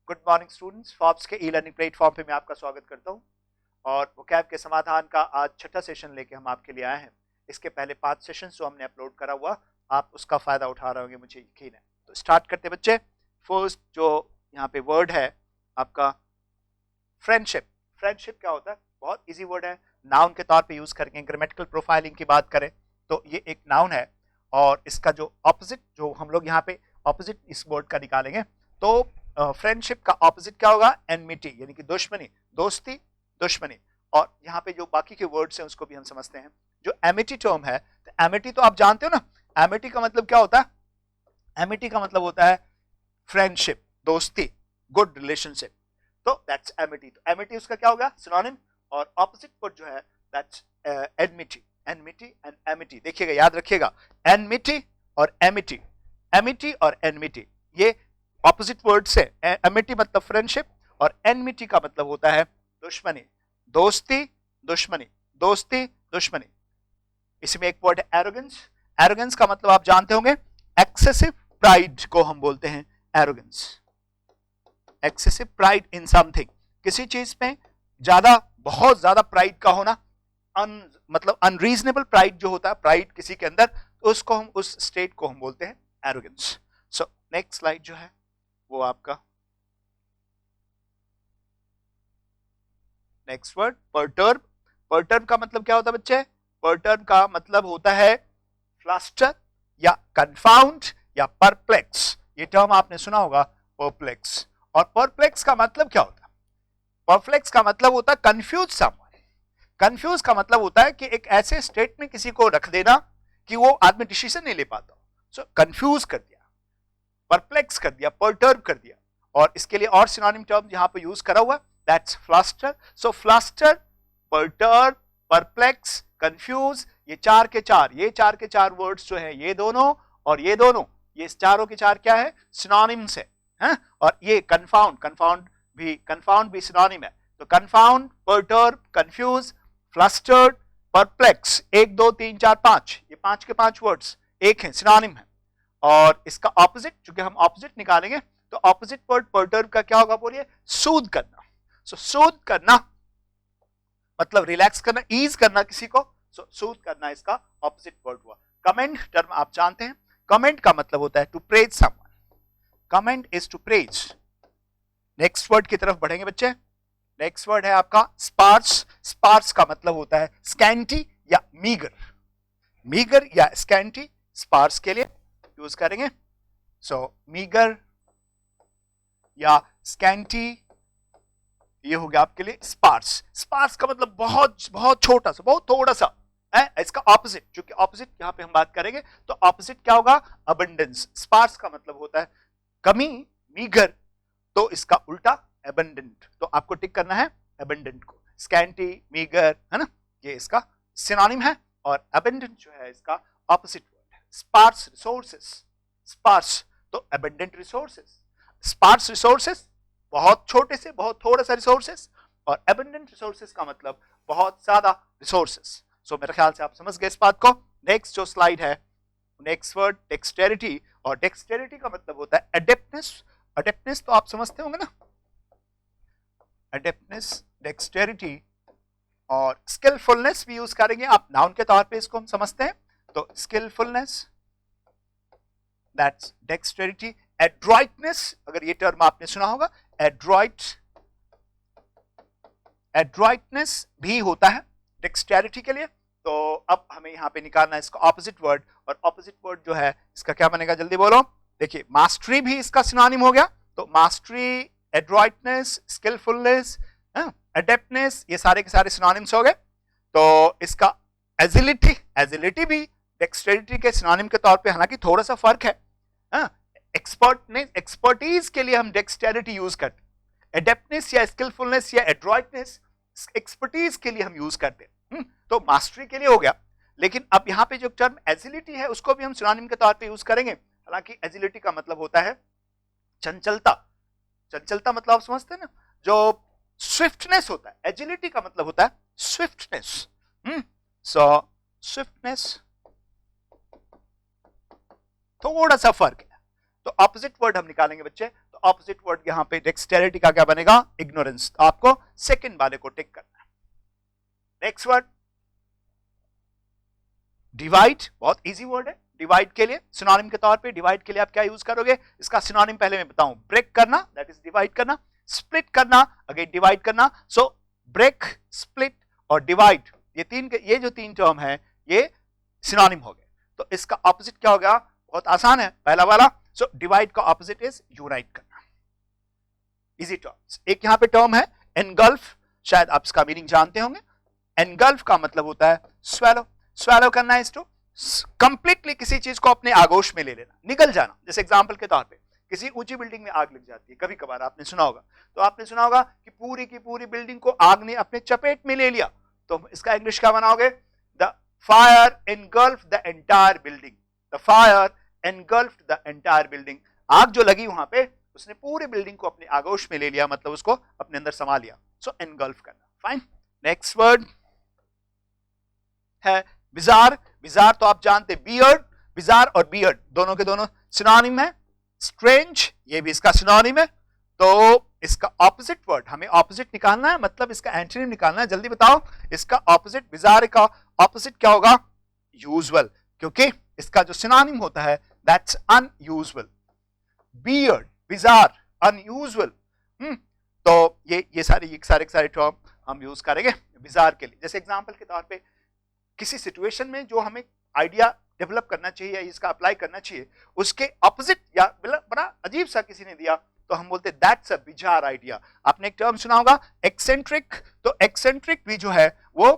Good morning students, Forbes के e learning platform पे मैं आपका स्वागत करता हूं और वोकैब के समाधान का आज छठा सेशन लेके हम आपके लिए आए हैं। इसके पहले 5 सेशन जो हमने अपलोड करा हुआ, आप उसका फायदा उठा रहे होंगे, मुझे यकीन है। तो स्टार्ट करते बच्चे। फर्स्ट जो यहाँ पे वर्ड है आपका फ्रेंडशिप। फ्रेंडशिप क्या होता है? बहुत इजी वर्ड है, नाउन के तौर पे यूज करके ग्रामेटिकल प्रोफाइलिंग की बात करें तो ये एक नाउन है और इसका जो ऑपोजिट, जो हम लोग यहाँ पे ऑपोजिट इस वर्ड का निकालेंगे तो फ्रेंडशिप का ऑपोजिट क्या होगा? एनमिटी, यानी कि दुश्मनी, दोस्ती, दुश्मनी। और यहाँ पे जो बाकी के वर्ड्स हैं उसको भी हम समझते हैं। जो एमिटी टर्म है, तो एमिटी तो आप जानते हो ना, एमिटी का मतलब क्या होता है? एमिटी का मतलब होता है फ्रेंडशिप, दोस्ती, गुड रिलेशनशिप। तो दैट्स एमिटी। तो एमिटी उसका क्या होगा? सिनोनिम। और ऑपोजिट वर्ड जो है that's enmity. Enmity and Amity, देखिएगा, याद रखिएगा, एनमिटी और एमिटी, एमिटी और एनमिटी ये ऑपोजिट वर्ड से। एमिटी मतलब फ्रेंडशिप और एनमिटी का मतलब होता है दुश्मनी, दोस्ती, दुश्मनी, दोस्ती, दुश्मनी। इसमें एक वर्ड है एरोगेंस। एरोगेंस का मतलब आप जानते होंगे, एक्सेसिव प्राइड को हम बोलते हैं arrogance. Excessive pride in something, किसी चीज में ज्यादा, बहुत ज्यादा प्राइड का होना, मतलब अनरीजनेबल प्राइड जो होता है, प्राइड किसी के अंदर, तो उसको हम, उस स्टेट को हम बोलते हैं एरोगेंस। सो नेक्स्ट स्लाइड जो है वो आपका नेक्स्ट वर्ड परटर्ब। परटर्ब का मतलब क्या होता है बच्चे? परटर्ब का मतलब होता है फ्लस्टर या कंफाउंड या परप्लेक्स। ये टर्म आपने सुना होगा, परप्लेक्स। और परप्लेक्स का मतलब क्या होता है? परप्लेक्स का मतलब होता है कंफ्यूज समवन। कंफ्यूज का मतलब होता है कि एक ऐसे स्टेट में किसी को रख देना कि वो आदमी डिसीजन नहीं ले पाता। सो कंफ्यूज कर दिया, परप्लेक्स कर दिया, परटर्ब कर दिया। और इसके लिए और सिनोनिम टर्म यहां पे यूज करा हुआ, that's fluster. So fluster, perturb, perplex, confuse, ये चार के चार वर्ड्स जो है, ये दोनों और ये दोनों, ये चारों के चार क्या है? सिनोनिम्स है। और ये कंफाउंड भी सिनोनिम है। तो confound, perturb, confuse, flustered, perplex, 1 2 3 4 5, ये 5 के 5 वर्ड्स एक है, सिनोनिम है। और इसका ऑपोजिट, चूंकि हम ऑपोजिट निकालेंगे तो ऑपोजिट वर्ड परटर्ब का क्या होगा? बोलिए, सूद करना। सो सूद करना मतलब रिलैक्स करना, ईज करना किसी को। सो सूद करना इसका ऑपोजिट वर्ड हुआ। कमेंट टर्म आप जानते हैं, कमेंट का मतलब होता है to praise someone. Commend is to praise. Next word की तरफ बढ़ेंगे बच्चे। नेक्स्ट वर्ड है आपका स्पार्स। स्पार्स का मतलब होता है स्कैंटी या मीगर। मीगर या स्कैंटी स्पार्स के लिए यूज करेंगे। सो मीगर या स्कैंटी, ये हो गया आपके लिए स्पार्स। स्पार्स का मतलब बहुत बहुत छोटा सा, बहुत थोड़ा सा है। इसका ऑपोजिट, जो कि ऑपोजिट यहां पे हम बात करेंगे तो ऑपोजिट क्या होगा? अबंडेंस। स्पार्स का मतलब होता है कमी, मीगर, तो इसका उल्टा एबंडेंट। तो आपको टिक करना है एबंडेंट को। स्कैंटी, मीगर, है ना, ये इसका सिनोनिम है। और एबंडेंट जो है इसका ऑपोजिट वर्ड है। स्पार्स रिसोर्सेस, स्पार्स तो एबंडेंट रिसोर्सेस। स्पार्स रिसोर्सेस बहुत छोटे से, बहुत थोड़ा सा रिसोर्सेस, और एबंडेंट रिसोर्सेस का मतलब बहुत ज्यादा रिसोर्सेस। सो मेरे ख्याल से आप समझ गए इस बात को। नेक्स्ट जो स्लाइड है, नेक्स्ट वर्ड डेक्सटेरिटी। और डेक्सटेरिटी का मतलब होता है एडेप्टनेस। एडेप्टनेस तो आप समझते होंगे ना, एडेप्टनेस, डेक्सटेरिटी। और स्किलफुलनेस भी यूज करेंगे आप, नाउन के तौर पे इसको हम समझते हैं। तो स्किलफुलनेस, दैट्स डेक्सटेरिटी। एड्रॉइटनेस, अगर ये टर्म आपने सुना होगा, एड्रॉइट, एड्रॉइटनेस भी होता है डेक्सटेरिटी के लिए। तो अब हमें यहां पे निकालना है इसका ऑपोजिट वर्ड। और ऑपोजिट वर्ड जो है इसका क्या बनेगा? जल्दी बोलो। देखिए, मास्टरी भी इसका सिनोनिम हो गया। तो मास्टरी, एड्रॉइटनेस, स्किलफुलनेस, एडेप्टनेस, ये सारे के सारे सिनोनिम्स हो गए। तो इसका एजिलिटी, एजिलिटी भी डेक्सटेरिटी के सिनोनिम के तौर पे, हालांकि थोड़ा सा फर्क है। एक्सपर्टनेस, एक्सपर्टीज के लिए हम डेक्सटेरिटी यूज करते हैं। एडेप्टनेस या स्किलफुलनेस या एड्रॉइटनेस एक्सपर्टीज के लिए हम यूज करते हैं। तो मास्टरी के लिए हो गया। लेकिन अब यहां पे जो टर्म एजिलिटी है उसको भी हम सिनोनिम के तौर पे यूज करेंगे। हालांकि एजिलिटी का मतलब होता है चंचलता। चंचलता मतलब आप समझते हैं ना, जो स्विफ्टनेस होता है। एजिलिटी का मतलब होता है स्विफ्टनेस। सो स्विफ्टनेस, थोड़ा सा फर्क है। तो ऑपोजिट वर्ड हम निकालेंगे बच्चे। तो ऑपोजिट वर्ड यहाँ पे डेक्सटेरिटी का क्या बनेगा? इग्नोरेंस। तो आपको सेकंड वाले को टिक करना है। नेक्स्ट वर्ड डिवाइड, बहुत इजी वर्ड है। डिवाइड के लिए सिनोनिम के तौर पे, डिवाइड के लिए आप क्या यूज करोगे? इसका सिनोनिम पहले मैं बताऊं, ब्रेक करना, दैट इज डिवाइड करना, स्प्लिट करना, अगेन डिवाइड करना। सो ब्रेक, स्प्लिट और डिवाइड, ये जो तीन टर्म है ये सिनोनिम हो गए। तो इसका ऑपोजिट क्या होगा? बहुत आसान है, पहला वाला। सो डिवाइड का ऑपोजिट इज यूनाइट करना। Easy terms. एक यहां पे टर्म है एनगल्फ, शायद आप इसका मीनिंग जानते होंगे। एनगल्फ का मतलब होता है स्वेलो। स्वेलो करना इज टू कंप्लीटली किसी चीज को अपने आगोश में ले लेना, निगल जाना। जैसे एग्जांपल के तौर पे किसी ऊंची बिल्डिंग में आग लग जाती है, कभी कभार आपने सुना होगा। तो आपने सुना होगा कि पूरी की पूरी बिल्डिंग को आग ने अपने चपेट में ले लिया। तो इसका इंग्लिश क्या बनाओगे? The fire engulfed the entire building. The fire engulfed the entire building. आग जो लगी वहां पे, उसने पूरी बिल्डिंग को अपने आगोश में ले लिया, मतलब उसको अपने अंदर समा लिया। सो एनगल्फ करना। फाइन। नेक्स्ट वर्ड है बिजार। बिजार तो आप जानते, बियर्ड। बिजार और बियर्ड दोनों के दोनों सिनोनिम है। स्ट्रेंज, ये भी इसका सिनोनिम है। तो इसका ऑपोजिट वर्ड हमें ऑपोजिट निकालना है, मतलब इसका एंटोनिम निकालना है। जल्दी बताओ, इसका ऑपोजिट, बिजार का ऑपोजिट क्या होगा? यूजुअल, क्योंकि इसका जो सिनोनिम होता है that's unusual. Beard, bizarre, unusual. तो ये सारे टर्म हम यूज करेंगे बिजार के लिए। जैसे एग्जांपल के तौर पे किसी सिचुएशन में जो हमें आइडिया डेवलप करना चाहिए या इसका अप्लाई करना चाहिए, उसके ऑपोजिट या बड़ा अजीब सा किसी ने दिया, तो हम बोलते दैट्स अ बिजार आइडिया। आपने एक टर्म सुना होगा एक्सेंट्रिक। तो एक्सेंट्रिक भी जो है वो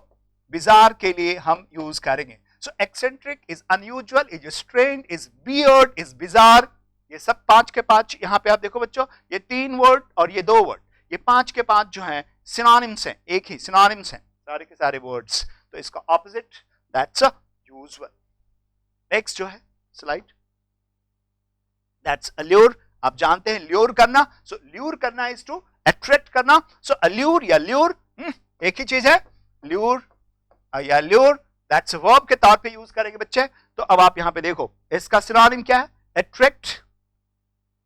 बिजार के लिए हम यूज करेंगे। So eccentric is unusual, is strange, is weird, is bizarre. ये सब 5 के 5 यहाँ पे आप देखो बच्चों, ये 3 वर्ड और ये 2 वर्ड, ये 5 के 5 जो हैं सिनोनिम्स हैं, एक ही सिनोनिम्स हैं सारे के सारे वर्ड्स। तो इसका opposite that's a usual. Next जो है स्लाइड, दैट्स अल्यूर। आप जानते हैं ल्यूर करना। सो ल्यूर करना इज टू अट्रैक्ट करना। सो अल्यूर या ल्यूर एक ही चीज है। ल्यूर या ल्यूर दैट्स अ वर्ब के तौर पे यूज करेंगे बच्चे। तो अब आप यहां पे देखो, इसका सिनोनिम क्या है? अट्रैक्ट।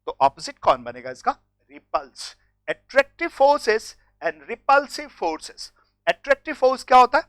तो ऑपोजिट कौन बनेगा इसका? Repulse. Attractive forces and repulsive forces. Attractive force क्या होता है?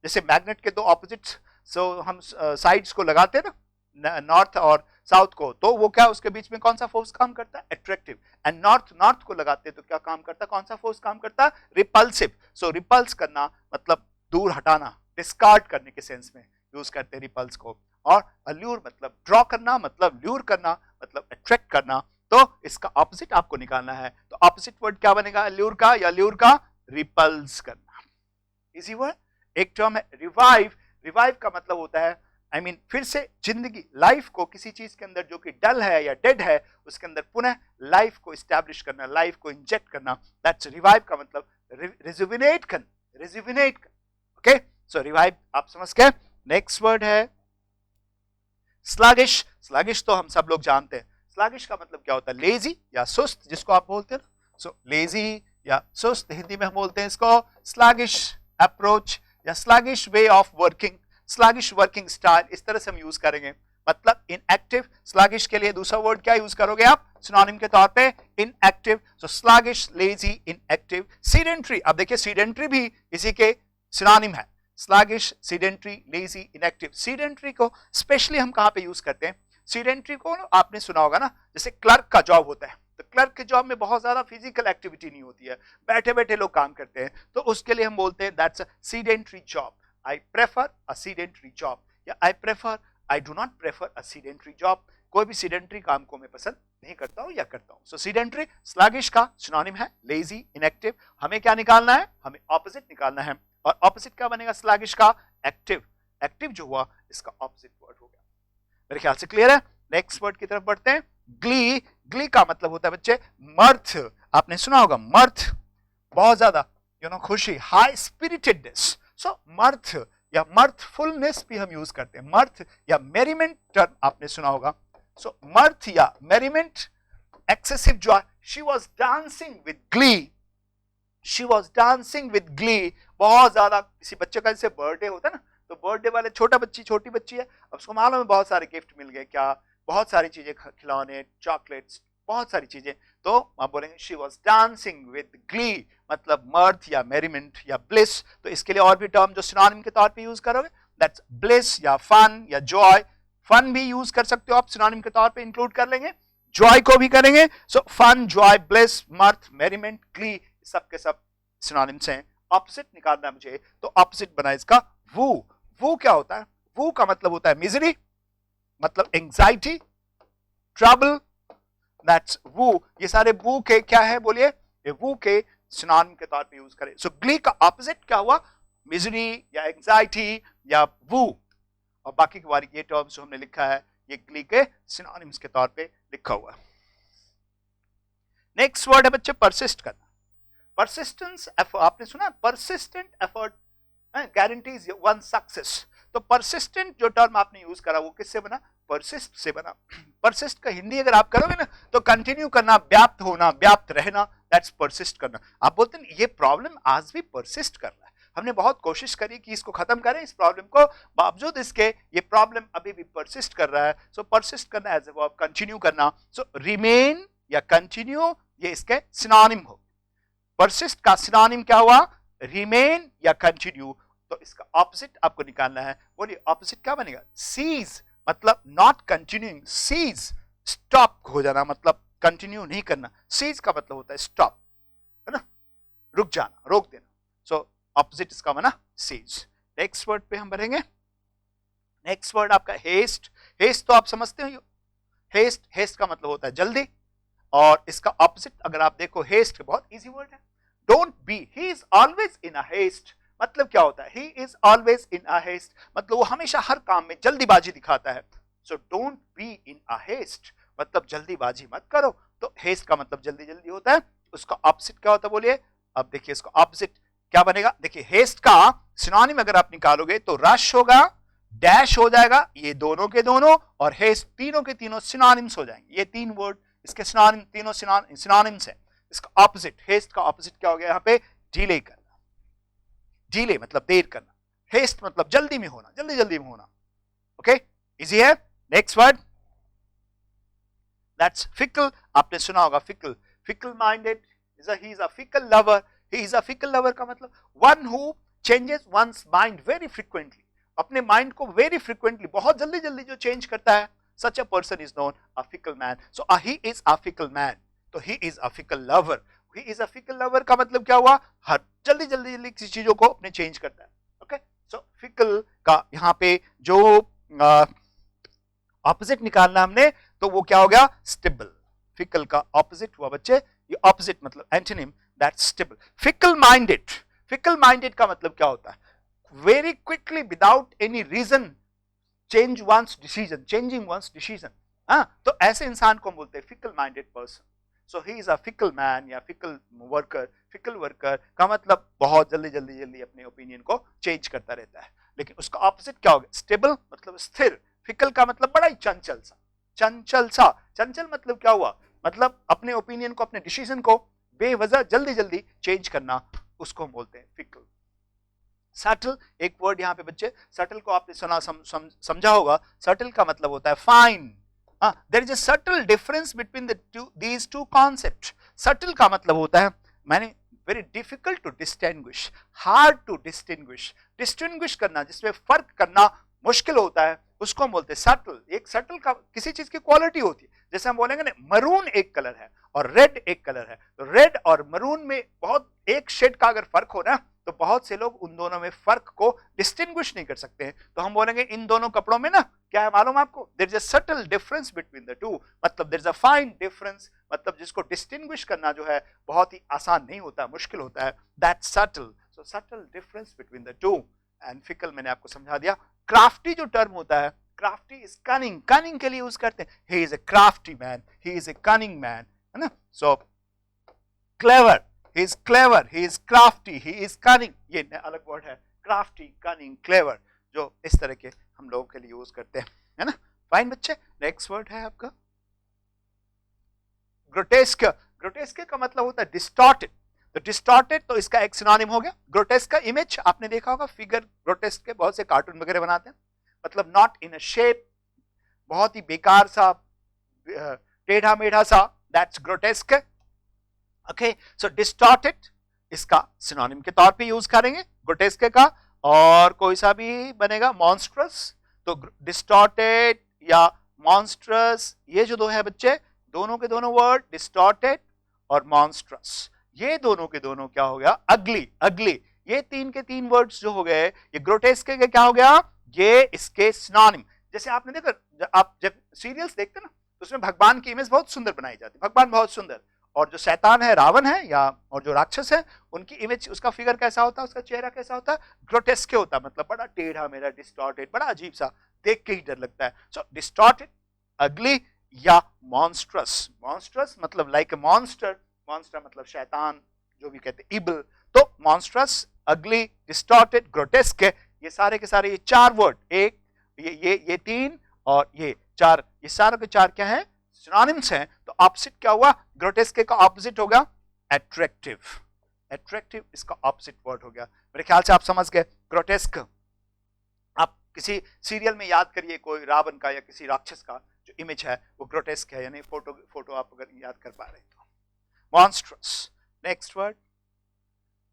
जैसे मैग्नेट के दो ऑपोजिट्स, सो हम साइड्स को लगाते हैं ना, नॉर्थ और साउथ को, तो वो क्या उसके बीच में कौन सा फोर्स काम करता है? अट्रैक्टिव। एंड नॉर्थ को लगाते हैं तो क्या काम करता है? कौन सा फोर्स काम करता है? रिपल्सिव। सो रिपल्स करना मतलब दूर हटाना, डिस्कार्ड करने के सेंस में यूज करते हैं रिपल्स को। और अल्यूर मतलब ड्रॉ करना, मतलब ल्यूर करना, मतलब अट्रैक्ट करना। तो इसका ऑपोजिट आपको निकालना है। तो ऑपोजिट वर्ड क्या बनेगा अल्यूर का या ल्यूर का? रिपल्स करना। Easy word. एक टर्म है रिवाइव। रिवाइव का मतलब होता है I mean, फिर से जिंदगी, लाइफ को किसी चीज के अंदर जो कि डल है या डेड है, उसके अंदर पुनः लाइफ को इस्टेब्लिश करना, लाइफ को इंजेक्ट करना। दैट्स रिवाइव का मतलब रिजुविनेट करना, रिजुविनेट करना। ओके, सो रिवाइव आप समझ गए। नेक्स्ट वर्ड है स्लगिश। स्लगिश तो हम सब लोग जानते हैं। स्लगिश का मतलब क्या होता है? लेजी या सुस्त, जिसको आप बोलते हैं। सो लेजी या सुस्त, हिंदी में हम बोलते हैं इसको स्लगिश अप्रोच या sluggish way of working, sluggish working style, इस तरह से हम यूज करेंगे। मतलब इनएक्टिव। स्लगिश के लिए दूसरा वर्ड क्या यूज करोगे आप सिनोनिम के तौर पे? इनएक्टिव। सो स्लगिश, लेजी, इनएक्टिव। सीडेंट्री, अब देखिए सीडेंट्री भी इसी के सिनोनिम है। Sluggish, sedentary, lazy, inactive. Sedentary को स्पेशली हम कहां पे यूज करते हैं? सीडेंट्री को आपने सुना होगा ना, जैसे क्लर्क का जॉब होता है, तो क्लर्क के जॉब में बहुत ज्यादा फिजिकल एक्टिविटी नहीं होती है, बैठे बैठे लोग काम करते हैं, तो उसके लिए हम बोलते हैं that's a sedentary job. I prefer a sedentary job या I do not prefer a sedentary job। कोई भी sedentary काम को मैं पसंद नहीं करता हूं या करता हूं। So sedentary, sluggish का synonym है lazy, inactive। हमें क्या निकालना है? हमें opposite निकालना है। और opposite क्या बनेगा sluggish का? active। active जो हुआ इसका opposite word हो गया। मेरे ख्याल से क्लियर है। नेक्स्ट वर्ड की तरफ बढ़ते हैं। glee। glee का मतलब होता है बच्चे mirth। आपने सुना होगा mirth, बहुत ज्यादा खुशी, हाई स्पिरिटेडनेस। सो मर्थ या मर्थफुलनेस भी हम यूज करते हैं। मर्थ या मेरीमेंट टर्म आपने सुना होगा। सो मर्थ या merriment, excessive joy. She was dancing with glee. She was dancing with glee, बहुत ज्यादा। किसी बच्चे का जैसे बर्थडे होता है ना, तो बर्थडे वाले छोटी बच्ची है, अब उसको मालूम है बहुत सारे गिफ्ट मिल गए, क्या बहुत सारी चीजें, खिलौने, चॉकलेट्स, बहुत सारी चीजें। तो आप बोलेंगे she was dancing with Glee, मतलब मर्थ या मेरीमेंट या ब्लिस। तो इसके लिए और भी टर्म जो सिनोनिम के तौर पे यूज करोगे, दैट्स ब्लिस या फन या जॉय। फन भी यूज कर सकते हो आप, सिनोनिम के तौर पे इंक्लूड कर लेंगे, जॉय को भी करेंगे। So fun, Joy, bliss, मर्थ, मेरीमेंट, Glee, सब के सब सिनोनिम्स हैं। ऑपोजिट निकालना है मुझे, तो ऑपोजिट बना इसका वू। वू क्या होता है? वू का मतलब होता है मिजरी, मतलब एंजाइटी, ट्रबल, दैट्स वू। ये सारे वू के क्या है बोलिए? ये वू के सिनोनिम के तौर पे यूज करें। सो ग्ली का ऑपोजिट क्या हुआ? मिजरी या एंजाइटी या वू। और बाकी के बारे ये टर्म्स जो हमने लिखा है ये ग्ली के सिनोनिम्स के तौर पे लिखा हुआ। नेक्स्ट वर्ड है बच्चे परसिस्ट करना। परसिस्टेंस, आपने सुना persistent effort guarantees one success. तो परसिस्टेंट जो टर्म आपने यूज करा वो किससे बना? परसिस्ट से बना। परसिस्ट का हिंदी अगर आप करोगे ना तो कंटिन्यू करना, व्याप्त होना, व्याप्त रहना, दैट्स परसिस्ट करना। आप बोलते हैं ये प्रॉब्लम आज भी परसिस्ट कर रहा है, हमने बहुत कोशिश करी कि इसको खत्म करें इस प्रॉब्लम को, बावजूद इसके ये प्रॉब्लम अभी भी परसिस्ट कर रहा है। सो परसिस्ट करना एज ए वर्ब, कंटिन्यू करना। सो रिमेन या कंटिन्यू ये इसके सिनोनिम हो। परसिस्ट का सिनोनिम क्या हुआ? रिमेन या कंटिन्यू। तो इसका ऑपोजिट आपको निकालना है। बोलिए ऑपोजिट क्या बनेगा? सीज, मतलब नॉट कंटिन्यूइंग, सीज स्टॉप हो जाना, मतलब कंटिन्यू नहीं करना। सीज का मतलब होता है स्टॉप, है ना, रुक जाना, रोक देना। सो ऑपोजिट इसका बना सीज। नेक्स्ट वर्ड पे हम बढ़ेंगे। नेक्स्ट वर्ड आपका हेस्ट। हेस्ट तो आप समझते हो, हेस्ट, हेस्ट का मतलब होता है जल्दी। और इसका ऑपोजिट अगर आप देखो, हेस्ट बहुत इजी वर्ड है, don't be, he is always in a haste. मतलब क्या होता है? He is always in a haste, मतलब वो हमेशा हर काम में जल्दीबाजी दिखाता है। So don't be in a haste, मतलब जल्दीबाजी मत करो। तो हेस्ट का मतलब जल्दी जल्दी होता है। उसका ऑपोजिट क्या होता है बोलिए? अब देखिए इसका ऑपोजिट क्या बनेगा। देखिए हेस्ट का सिनोनिम अगर आप निकालोगे तो रश होगा, डैश हो जाएगा, ये दोनों के दोनों, और हेस्ट तीनों के तीनों सिनोनिम्स हो जाएंगे। ये तीन वर्ड इसके सिनोनिम, तीनों सिनोनिम्स हैं। इसका ऑपोजिट, हेस्ट का ऑपोजिट क्या हो गया यहाँ पे? डिले करना। डिले मतलब देर करना, हेस्ट मतलब जल्दी में होना, जल्दी जल्दी में होना। ओके, इजी है। Next word that's fickle. आपने सुना होगा fickle, fickle minded, he is a fickle lover. He is a fickle lover का मतलब one who changes one's mind very frequently, अपने माइंड को वेरी फ्रीक्वेंटली, बहुत जल्दी जल्दी जो चेंज करता है, such a person is known a fickle man. So he is a fickle man. तो he is a fickle lover. He is a fickle lover का मतलब क्या हुआ? हर जल्दी जल्दी जल्दी किसी चीजों को अपने चेंज करता है। ओके, सो fickle का यहाँ पे जो ऑपोजिट निकालना हमने, तो वो क्या हो गया? स्टेबल। fickle का ऑपोजिट हुआ बच्चे, ये ऑपोजिट मतलब antonym, that's stable. fickle minded, fickle minded का मतलब क्या होता है? Very quickly without any reason change one's decision, changing one's decision. हाँ, तो ऐसे इंसान को बोलते हैं fickle minded person. So he is a fickle man या फिकल वर्कर। फिकल वर्कर का मतलब बहुत जल्दी जल्दी जल्दी अपने ओपिनियन को चेंज करता रहता है। लेकिन उसका ऑपोजिट क्या हो गया? स्टेबल मतलब स्थिर। फिकल का मतलब बड़ा ही चंचल सा, चंचल सा। चंचल मतलब क्या हुआ? मतलब अपने ओपिनियन को, अपने डिसीजन को बेवजह जल्दी जल्दी चेंज करना, उसको हम बोलते हैं फिकल। सटल एक वर्ड यहाँ पे बच्चे, सटल को आपने सुना, समझा होगा। सटल का मतलब होता है fine. There is a subtle difference between these two concept. Subtle का मतलब होता है means very difficult to distinguish, hard to distinguish, distinguish करना, जिसमें फर्क करना मुश्किल होता है, उसको हम बोलते हैं सटल। एक सटल का किसी चीज की क्वालिटी होती है, जैसे हम बोलेंगे ना मरून एक कलर है और रेड एक कलर है, तो रेड और मरून में बहुत एक शेड का अगर फर्क हो ना, तो बहुत से लोग उन दोनों में फर्क को डिस्टिंग्विश नहीं कर सकते हैं। तो हम बोलेंगे इन दोनों कपड़ों में ना क्या है मालूम आपको? There is a subtle difference between the two, मतलब there is a fine difference, मतलब जिसको डिस्टिंग्विश करना जो है बहुत ही आसान नहीं होता, मुश्किल होता है, that's subtle. So subtle difference between the two. And fickle मैंने आपको समझा दिया। क्राफ्टी जो टर्म होता है, क्राफ्टी इज कनिंग, कनिंग के लिए यूज करते हैं। He is a crafty man, he is a cunning man, है ना। सो clever, he is clever, he is crafty, he is cunning, ये अलग वर्ड है, crafty, cunning, clever, जो इस तरह के हम लोगों के लिए यूज करते हैं, है ना। फाइन बच्चे, नेक्स्ट वर्ड है आपका ग्रोटेस्क। ग्रोटेस्क का मतलब होता है डिस्टॉर्टेड। तो डिस्टॉर्टेड तो इसका एक सिनोनिम हो गया। ग्रोटेस्क का इमेज आपने देखा होगा, फिगर ग्रोटेस्क के बहुत से कार्टून वगैरह बनाते हैं, मतलब नॉट इन अ शेप, बहुत ही बेकार सा, टेढ़ा मेढ़ा सा, that's grotesque. Okay, so distorted इसका सिनोनिम के तौर पे यूज करेंगे ग्रोटेस्क का, और कोई सा भी बनेगा मॉन्स्ट्रस। तो डिस्टॉर्टेड या मॉन्स्ट्रस, ये जो दो है बच्चे, दोनों के दोनों वर्ड डिस्टॉर्टेड और मॉन्स्ट्रस, ये दोनों के दोनों क्या हो गया, अगली। अगली, ये तीन के तीन वर्ड्स जो हो गए, ये ग्रोटेस्क के क्या हो गया, ये इसके सिनोनिम। जैसे आपने देखा, आप जब सीरियल्स देखते ना तो उसमें भगवान की इमेज बहुत सुंदर बनाई जाती है, भगवान बहुत सुंदर, और जो शैतान है, रावण है, या और जो राक्षस है, उनकी इमेज, उसका फिगर कैसा होता है, उसका चेहरा कैसा होता है, ग्रोटेस्क होता है, मतलब बड़ा टेढ़ा मेरा, डिस्टॉर्टेड, बड़ा अजीब सा, देख के ही डर लगता है। सो डिस्टॉर्टेड, अगली या मॉन्स्ट्रस। मॉन्स्ट्रस मतलब लाइक ए मॉन्स्टर, मॉन्स्टर मतलब शैतान, जो भी कहते हैं इबल। तो मॉन्स्ट्रस, अगली, डिस्टॉर्टेड, ग्रोटेस्क, ये सारे के सारे, ये चार वर्ड, एक ये तीन और ये चार, ये सारे के चार क्या है, सिनोनिम्स हैं। तो ऑपोजिट क्या हुआ, ग्रोटेस्क का ऑपोजिट होगा अट्रैक्टिव। अट्रैक्टिव इसका ऑपोजिट वर्ड हो गया। मेरे ख्याल से आप समझ गए ग्रोटेस्क। आप किसी सीरियल में याद करिए कोई रावण का या किसी राक्षस का जो इमेज है वो ग्रोटेस्क है, यानी फोटो आप अगर याद कर पा रहे तो। Monstrous. Next word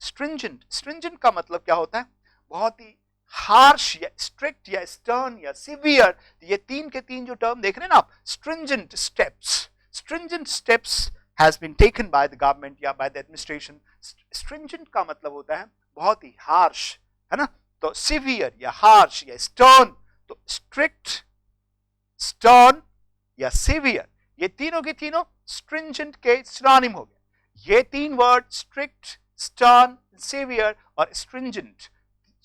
stringent. Stringent का मतलब क्या होता है, बहुत ही हार्श या स्ट्रिक्ट या स्टर्न या सिवियर। ये तीन के तीन जो टर्म देख रहे हैं ना आप, stringent steps, stringent steps has been taken by the government या बाय द एडमिनिस्ट्रेशन। स्ट्रिंजेंट का मतलब होता है बहुत ही हार्श, है ना, तो सिवियर या हार्श या स्टर्न, तो स्ट्रिक्ट, स्टर्न या सिवियर, ये तीनों के तीनों स्ट्रिंजेंट के सिनोनिम हो गए। ये तीन वर्ड स्ट्रिक्ट, स्टर्न, सिवियर और स्ट्रिंजेंट,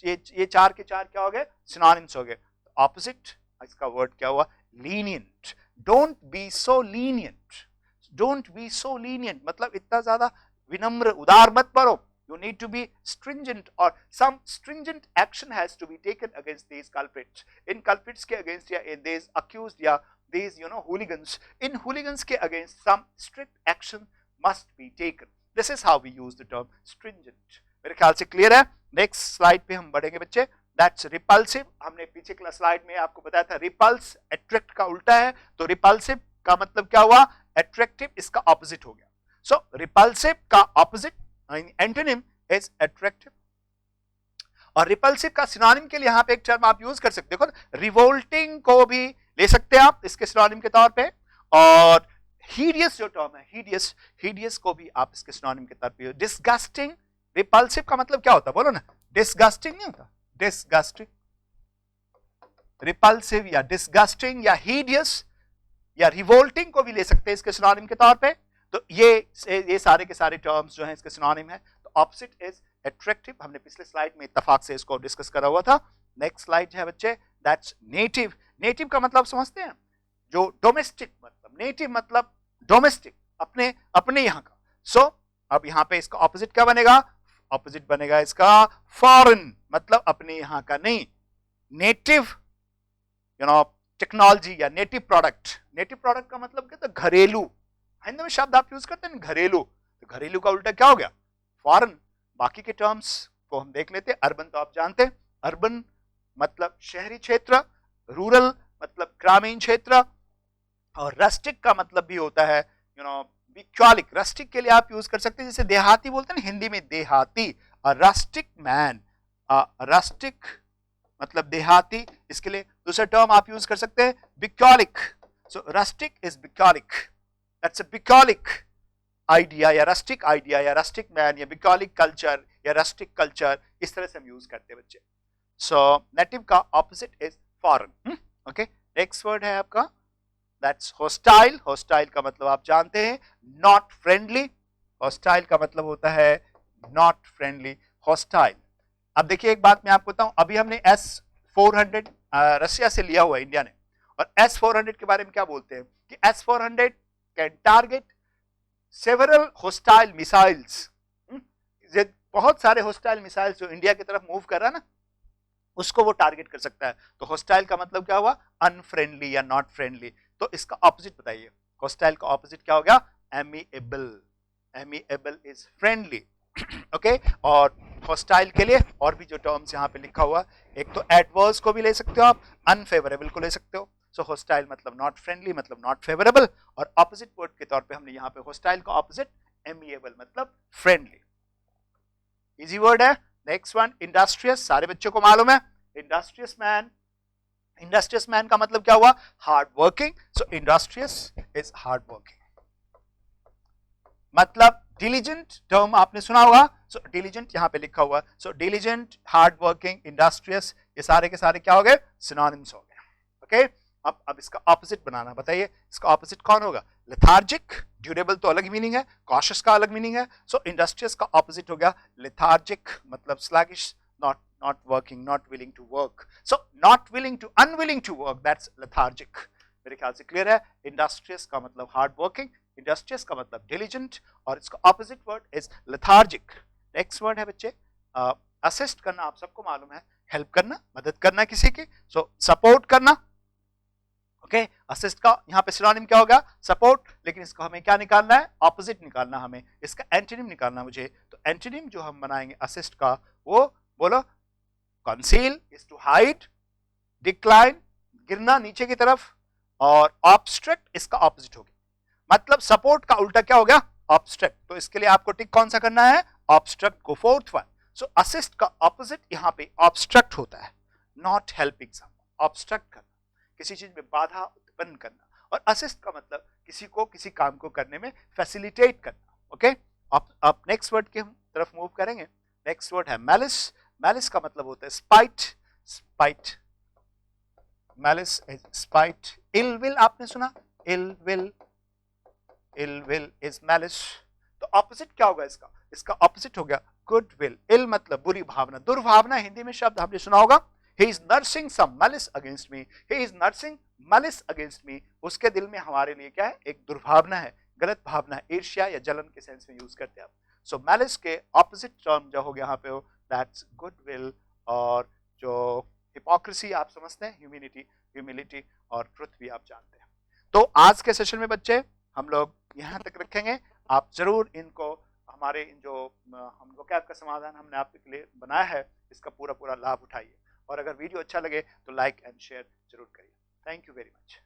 ये चार के चार क्या हो गए, सिनोनिम्स हो गए। ऑपोजिट इसका वर्ड क्या हुआ, lenient. Don't be so lenient, don't be so lenient मतलब इतना ज्यादा विनम्र उदार मत बनो। You need to be stringent, or some stringent action has to be taken against these culprits. In culprits के against या in these accused या these hooligans, in hooligans के against some strict action must be taken. This is how we use the term stringent. मेरे ख्याल से clear है। Next slide पे हम बढ़ेंगे बच्चे। That's repulsive. हमने पीछे क्लास स्लाइड में आपको बताया था रिपल्स अट्रैक्ट का उल्टा है, तो रिपल्सिव का मतलब क्या हुआ, अट्रैक्टिव, इसका ऑपोजिट हो गया। सो रिपल्सिव का ऑपोजिट एंटोनिम इज अट्रैक्टिव। और रिपल्सिव का सिनोनिम के लिए यहां पे एक टर्म आप यूज कर सकते हो, रिवोल्टिंग को भी ले सकते हैं आप इसके सिनोनिम के तौर पे, और हीडियस जो टर्म है, हीडियस, हीडियस को भी आप इसके सिनोनिम के तौर पे। डिस्गस्टिंग, रिपल्सिव का मतलब क्या होता है बोलो ना, डिस्गस्टिंग नहीं होता, डिस्गस्टिंग। रिपल्सिव या डिस्गस्टिंग या हीडियस या रिवोल्टिंग को भी ले सकते हैं इसके सिनोनिम के तौर पे। तो ये सारे के सारे टर्म्स जो हैं इसके सिनोनिम है। तो ऑपोजिट इज अट्रैक्टिव। हमने पिछले स्लाइड में इत्तेफाक से इसको डिस्कस करा हुआ था। नेक्स्ट स्लाइड है बच्चे, दैट्स नेटिव। नेटिव का मतलब समझते हैं, जो डोमेस्टिक, मतलब नेटिव मतलब डोमेस्टिक, अपने अपने यहाँ का। सो अब यहाँ पे इसका ऑपोजिट क्या बनेगा, ऑपोजिट बनेगा इसका फॉरेन, मतलब अपने यहाँ का नहीं। नेटिव टेक्नोलॉजी या नेटिव प्रोडक्ट। नेटिव प्रोडक्ट का मतलब क्या था, घरेलू। हिंदी में शब्द आप यूज करते हैं घरेलू, तो घरेलू का उल्टा क्या हो गया, फॉरेन। बाकी के टर्म्स को हम देख लेते हैं। अर्बन तो आप जानते हैं, अर्बन मतलब शहरी क्षेत्र, रूरल मतलब ग्रामीण क्षेत्र, और रस्टिक का मतलब भी होता है बिक्वालिक। रस्टिक के लिए आप यूज कर सकते हैं, जैसे देहाती बोलते हैं ना हिंदी में, देहाती। और रस्टिक मैन, रस्टिक मतलब देहाती, इसके लिए दूसरा टर्म आप यूज कर सकते हैं bucolic. So rustic is bucolic, that's a bucolic idea या रस्टिक आइडिया या रस्टिक मैन या बिक्वालिक कल्चर या रस्टिक कल्चर, इस तरह से हम यूज करते हैं बच्चे। सो नेटिव का opposite is foreign. Okay, next word है आपका, दैट्स हॉस्टाइल। हॉस्टाइल का मतलब आप जानते हैं, नॉट फ्रेंडली। हॉस्टाइल का मतलब होता है नॉट फ्रेंडली, हॉस्टाइल। अब देखिए एक बात मैं आपको बताऊं, अभी हमने S-400 रशिया से लिया हुआ है इंडिया ने, और S-400 के बारे में क्या बोलते हैं कि S-400 can target several hostile missiles. बहुत सारे हॉस्टाइल मिसाइल्स जो इंडिया की तरफ मूव कर रहा है ना, उसको वो टारगेट कर सकता है। तो हॉस्टाइल का मतलब क्या हुआ, अनफ्रेंडली या नॉट फ्रेंडली। तो इसका ऑपोजिट बताइए, हॉस्टाइल का ऑपोजिट क्या हो गया, amiable. Amiable is friendly. Okay, और हॉस्टाइल के लिए और भी जो टर्म्स यहाँ पे लिखा हुआ, एक तो एडवर्स को भी ले सकते हो आप, अनफेवरेबल को ले सकते हो। सो हॉस्टाइल मतलब नॉट फ्रेंडली, मतलब नॉट फेवरेबल, और ऑपोजिट वर्ड के तौर पे हमने यहाँ पे हॉस्टाइल का ऑपोजिट एमिएबल मतलब फ्रेंडली। इजी वर्ड है। नेक्स्ट वन इंडस्ट्रियस, सारे बच्चों को मालूम है इंडस्ट्रियस मैन। इंडस्ट्रियस मैन का मतलब क्या हुआ? Hard working. So industrious is hard working. मतलब डिलीजेंट टर्म आपने सुना होगा, सो डिलीजेंट यहां पे लिखा हुआ, सो डिलीजेंट, हार्ड वर्किंग, इंडस्ट्रियस, ये सारे के सारे क्या हो गए? सिनोनिम्स हो गए। ओके, अब इसका ऑपोजिट बनाना, बताइए इसका ऑपोजिट कौन होगा? लेथार्जिक। ड्यूरेबल तो अलग मीनिंग है, कॉशियस का अलग मीनिंग है, सो इंडस्ट्रियस का ऑपोजिट हो गया लेथार्जिक, मतलब स्लैगिश, not working, not willing to work. So not willing to, unwilling to work, that's lethargic. मेरे ख्याल से क्लियर है। इंडस्ट्रियस का मतलब हार्ड वर्किंग, इंडस्ट्रियस का मतलब डिलीजेंट, और इसका opposite word is lethargic. Next word है बच्चे असिस्ट करना, आप सबको मालूम है, हेल्प करना, मदद करना किसी की, सो सपोर्ट करना। ओके, असिस्ट का यहाँ पे सिनोनिम क्या होगा? सपोर्ट। लेकिन इसका हमें क्या निकालना है? ऑपोजिट निकालना, हमें इसका एंटोनिम निकालना मुझे। तो एंटोनिम जो हम बनाएंगे असिस्ट का, वो बोलो conceal is to hide, decline गिरना नीचे की तरफ, और ऑब्स्ट्रक्ट इसका ऑपोजिट हो गया। मतलब सपोर्ट का उल्टा क्या हो गया? ऑब्स्ट्रक्ट। तो इसके लिए आपको टिक कौन सा करना है? ऑब्स्ट्रक्ट को, फोर्थ वन। सो असिस्ट का ऑपोजिट यहां पे ऑब्स्ट्रक्ट होता है, नॉट हेल्पिंग समवन। ऑब्स्ट्रक्ट करना, किसी चीज में बाधा उत्पन्न करना, और असिस्ट का मतलब किसी को किसी काम को करने में फैसिलिटेट करना। ओके, आप नेक्स्ट वर्ड की तरफ मूव करेंगे। नेक्स्ट वर्ड है मैलिस। मैलिस का मतलब होता है spite. Spite, malice is spite. Ill will आपने सुना? Ill will, ill will is malice. तो ऑपोजिट क्या होगा इसका? इसका ऑपोजिट हो गया गुड विल। इल मतलब बुरी भावना, दुर्भावना हिंदी में शब्द हमने सुना होगा। He is nursing some malice against me. He is nursing malice against me. उसके दिल में हमारे लिए क्या है? एक दुर्भावना है, गलत भावना है, ईर्ष्या या जलन के सेंस में यूज करते हैं आप। सो मैलिस के ऑपोजिट टर्म जो हो गया यहाँ पे हो, दैट्स गुडविल, और जो हिपोक्रेसी आप समझते हैं, ह्यूमिलिटी और ट्रुथ भी आप जानते हैं। तो आज के सेशन में बच्चे हम लोग यहाँ तक रखेंगे। आप जरूर इनको, हमारे जो हम वोकैब का समाधान हमने आपके लिए बनाया है, इसका पूरा पूरा लाभ उठाइए, और अगर वीडियो अच्छा लगे तो लाइक एंड शेयर जरूर करिए। Thank you very much.